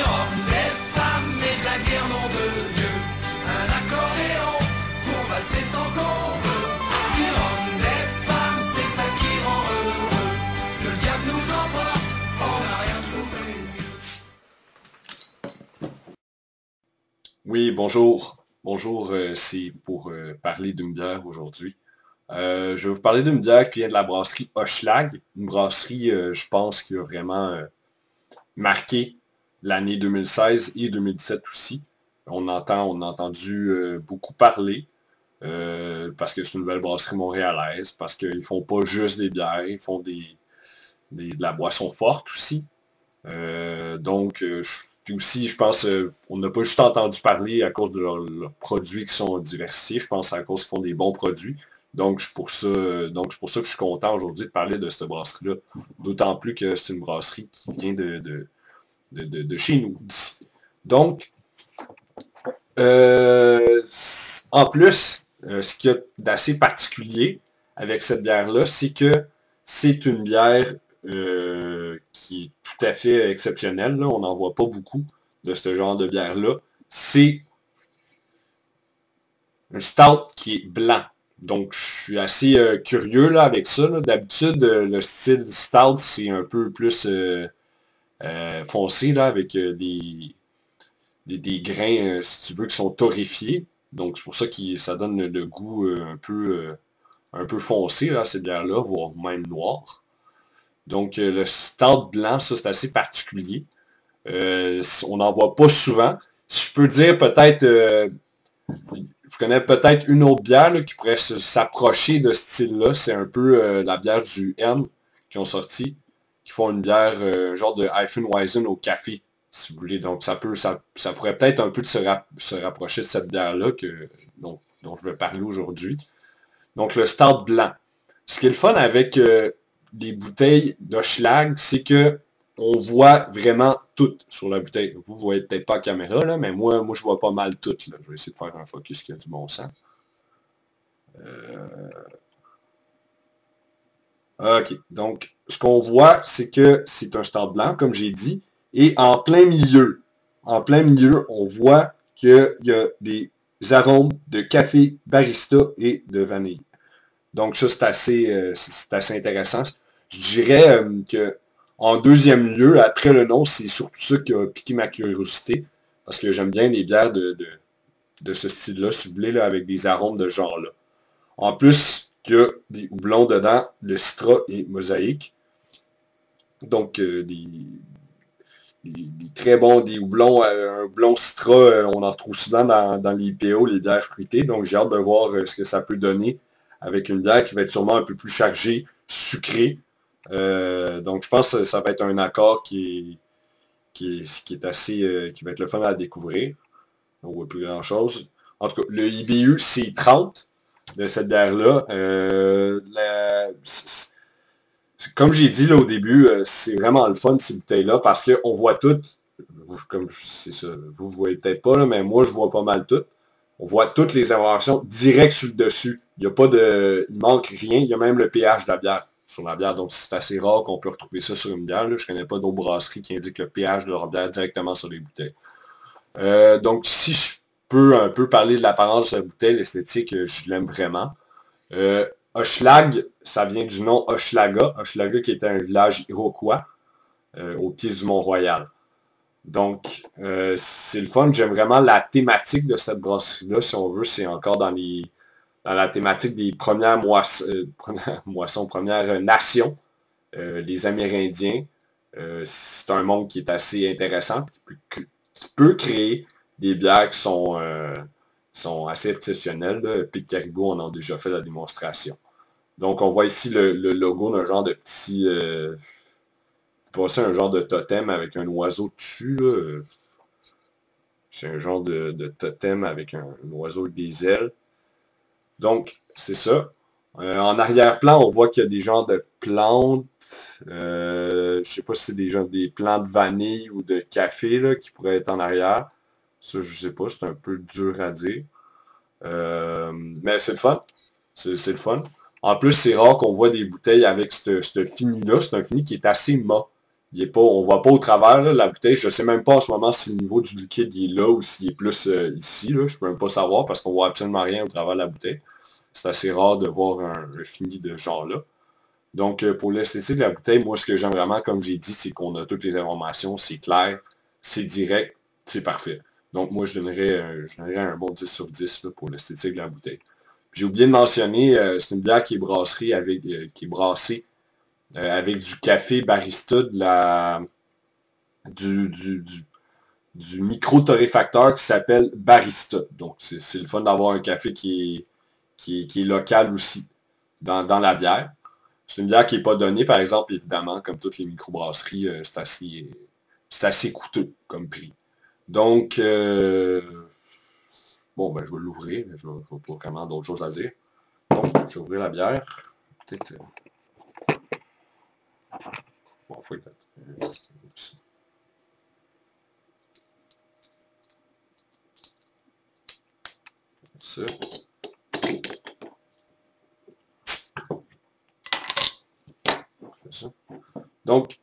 rhum, des femmes et de la guerre, nom de Dieu. Un accordéon pour valser tant qu'on veut. Du rhum, des femmes, c'est ça qui rend heureux. Que le diable nous emporte, on n'a rien trouvé mieux. Oui, bonjour. Bonjour, c'est pour parler d'une bière aujourd'hui. Je vais vous parler d'une bière qui vient de la brasserie Hochelag. Une brasserie, je pense, qui a vraiment marqué l'année 2016 et 2017 aussi. On a entendu beaucoup parler parce que c'est une nouvelle brasserie montréalaise, parce qu'ils font pas juste des bières, ils font de la boisson forte aussi. Puis aussi, je pense, on n'a pas juste entendu parler à cause de leurs produits qui sont diversifiés, je pense à cause qu'ils font des bons produits. Donc, c'est pour ça que je suis content aujourd'hui de parler de cette brasserie-là. D'autant plus que c'est une brasserie qui vient de chez nous, d'ici. Donc, en plus, ce qu'il y a d'assez particulier avec cette bière-là, c'est que c'est une bière qui est tout à fait exceptionnelle. Là. On n'en voit pas beaucoup de ce genre de bière-là. C'est un stout qui est blanc. Donc, je suis assez curieux là, avec ça. D'habitude, le style stout, c'est un peu plus foncé, là, avec des grains, si tu veux, qui sont torréfiés. Donc, c'est pour ça que ça donne le goût un peu foncé, là, cette bière-là, voire même noir. Donc, le stout blanc, ça, c'est assez particulier. On n'en voit pas souvent. Si je peux dire, peut-être, je connais peut-être une autre bière là, qui pourrait s'approcher de ce style-là. C'est un peu la bière du M qui ont sorti, qui font une bière genre de Hefeweizen au café, si vous voulez. Donc, ça pourrait peut-être un peu se rapprocher de cette bière-là dont je vais parler aujourd'hui. Donc, le stout blanc. Ce qui est le fun avec des bouteilles d'Hochelag, c'est que on voit vraiment tout sur la bouteille. Vous ne voyez peut-être pas la caméra, là, mais moi, je vois pas mal tout. Là. Je vais essayer de faire un focus qui a du bon sens. OK. Donc, ce qu'on voit, c'est que c'est un stout blanc, comme j'ai dit, et en plein milieu, on voit qu'il y a des arômes de café, barista et de vanille. Donc ça, c'est assez intéressant. Je dirais que en deuxième lieu, après le nom, c'est surtout ça qui a piqué ma curiosité, parce que j'aime bien les bières de ce style-là, si vous voulez, là, avec des arômes de ce genre-là. En plus, il y a des houblons dedans, le Citra et Mosaïque. Donc, des très bons, des houblons, un houblon Citra, on en retrouve souvent dans les IPO, les bières fruitées. Donc, j'ai hâte de voir ce que ça peut donner avec une bière qui va être sûrement un peu plus chargée, sucrée. Donc, je pense que ça va être un accord qui est assez, qui va être le fun à découvrir. On ne voit plus grand-chose. En tout cas, le IBU, c'est 30 de cette bière-là. Comme j'ai dit là, au début, c'est vraiment le fun, ces bouteilles-là, parce qu'on voit toutes, comme c'est ça, vous ne voyez peut-être pas, là, mais moi, je vois pas mal toutes. On voit toutes les informations directes sur le dessus. Il y a pas de. Il manque rien. Il y a même le pH de la bière sur la bière. Donc c'est assez rare qu'on peut retrouver ça sur une bière. Là. Je ne connais pas d'autres brasseries qui indiquent le pH de leur bière directement sur les bouteilles. Donc si je peux un peu parler de l'apparence de la bouteille, l'esthétique, je l'aime vraiment. Hochelag, ça vient du nom Hochelaga. Hochelaga qui était un village iroquois au pied du Mont-Royal. Donc, c'est le fun. J'aime vraiment la thématique de cette brasserie-là, si on veut. C'est encore dans la thématique des premières premières nations, les Amérindiens. C'est un monde qui est assez intéressant, qui peut créer des bières qui sont assez exceptionnelles. Pete Caribou en a déjà fait la démonstration. Donc, on voit ici le logo d'un genre de petit... passer un genre de totem avec un oiseau dessus. Là. C'est un genre de totem avec un oiseau avec des ailes. Donc, c'est ça. En arrière-plan, on voit qu'il y a des genres de plantes. Je ne sais pas si c'est des plantes de vanille ou de café là, qui pourraient être en arrière. Ça, je ne sais pas, c'est un peu dur à dire. Mais c'est le fun. C'est le fun. En plus, c'est rare qu'on voit des bouteilles avec ce fini-là. C'est un fini qui est assez mat. on voit pas au travers là, la bouteille. Je sais même pas en ce moment si le niveau du liquide il est là ou s'il est plus ici. Là. Je peux même pas savoir parce qu'on voit absolument rien au travers de la bouteille. C'est assez rare de voir un fini de ce genre-là. Donc, pour l'esthétique de la bouteille, moi, ce que j'aime vraiment, comme j'ai dit, c'est qu'on a toutes les informations, c'est clair, c'est direct, c'est parfait. Donc, moi, je donnerais un bon 10 sur 10 là, pour l'esthétique de la bouteille. J'ai oublié de mentionner, c'est une bière qui est brassée avec du café barista du micro-torréfacteur qui s'appelle Barista. Donc, c'est le fun d'avoir un café qui est local aussi dans la bière. C'est une bière qui n'est pas donnée, par exemple, évidemment, comme toutes les microbrasseries, c'est assez coûteux comme prix. Donc, bon, ben, je vais l'ouvrir. Je vais pas vraiment d'autres choses à dire. Donc, je vais ouvrir la bière. Peut-être... bon, faut être... ça. Ça. Donc,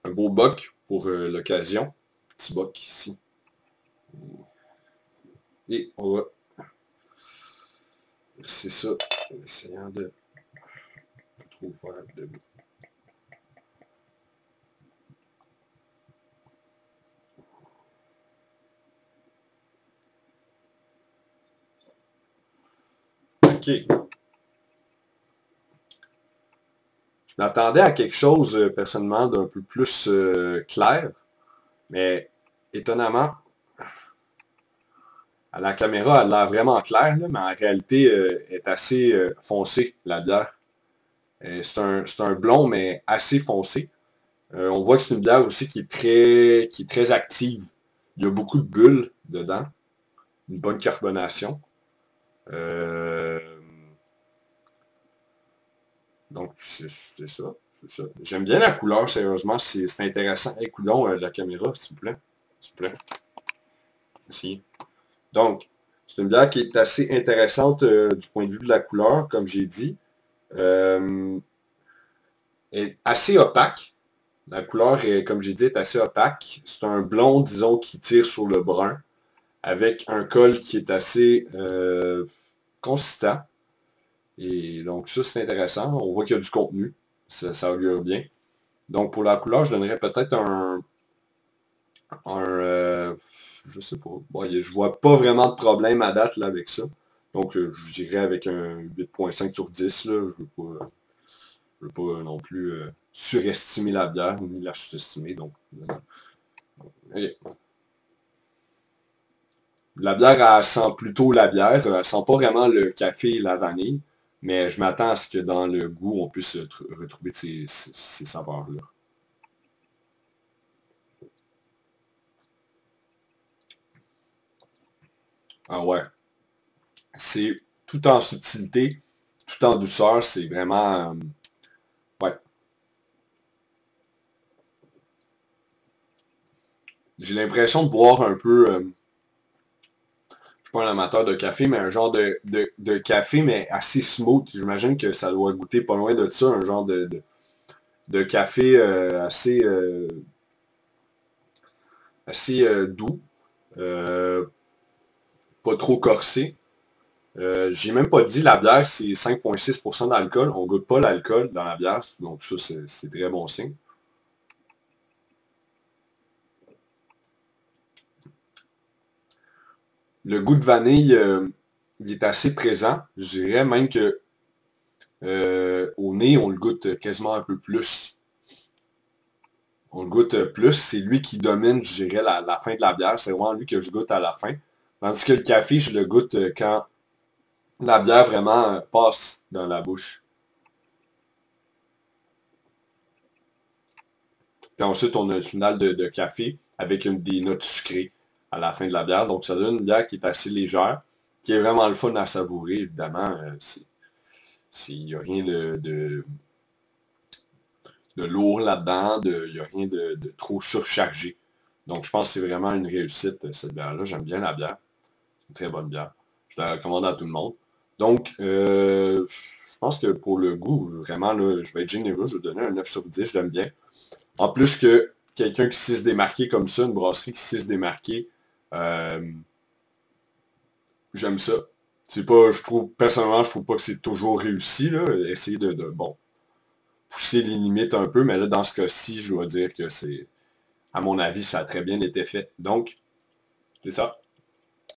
un beau boc pour l'occasion. Petit boc ici. Et on va... c'est ça. En essayant de trop faire debout. OK. Je m'attendais à quelque chose, personnellement, d'un peu plus clair, mais étonnamment, à la caméra, elle a l'air vraiment claire, là, mais en réalité, elle est assez foncée, la bière. C'est un blond, mais assez foncé. On voit que c'est une bière aussi qui est très active. Il y a beaucoup de bulles dedans, une bonne carbonation. Euh, Donc, c'est ça. J'aime bien la couleur, sérieusement. C'est intéressant. Hey, coudonc, la caméra, s'il vous plaît. S'il vous plaît. Ici. Donc, c'est une bière qui est assez intéressante du point de vue de la couleur, comme j'ai dit. Elle est assez opaque. La couleur, comme j'ai dit, est assez opaque. C'est un blond, disons, qui tire sur le brun, avec un col qui est assez consistant. Et donc, ça, c'est intéressant. On voit qu'il y a du contenu. Ça augure bien. Donc, pour la couleur, je donnerais peut-être je sais pas. Bon, je vois pas vraiment de problème à date là, avec ça. Donc, je dirais avec un 8.5 sur 10. Là, je veux pas non plus surestimer la bière, ni la sous-estimer. Donc, okay. La bière, elle sent plutôt la bière. Elle sent pas vraiment le café et la vanille. Mais je m'attends à ce que dans le goût, on puisse retrouver ces saveurs-là. Ah ouais. C'est tout en subtilité, tout en douceur. C'est vraiment... ouais. J'ai l'impression de boire un peu... je suis pas un amateur de café, mais un genre de café, mais assez smooth. J'imagine que ça doit goûter pas loin de ça, un genre de café assez doux. Pas trop corsé. J'ai même pas dit la bière, c'est 5,6% d'alcool. On goûte pas l'alcool dans la bière, donc ça, c'est très bon signe. Le goût de vanille, il est assez présent. Je dirais même que au nez, on le goûte quasiment un peu plus. On le goûte plus. C'est lui qui domine, je dirais, la fin de la bière. C'est vraiment lui que je goûte à la fin. Tandis que le café, je le goûte quand la bière vraiment passe dans la bouche. Puis ensuite, on a une finale de café avec des notes sucrées à la fin de la bière. Donc, ça donne une bière qui est assez légère, qui est vraiment le fun à savourer, évidemment. Il n'y a rien de lourd là-dedans, il n'y a rien de trop surchargé. Donc, je pense que c'est vraiment une réussite, cette bière-là. J'aime bien la bière. C'est une très bonne bière. Je la recommande à tout le monde. Donc, je pense que pour le goût, vraiment, là, je vais être généreux. Je vais donner un 9 sur 10. Je l'aime bien. En plus que quelqu'un qui sait se démarquer comme ça, une brasserie qui sait se démarquer, euh, j'aime ça. C'est pas, je trouve, personnellement, je trouve pas que c'est toujours réussi, là. Essayer bon, pousser les limites un peu, mais là, dans ce cas-ci, je dois dire que c'est, à mon avis, ça a très bien été fait. Donc, c'est ça.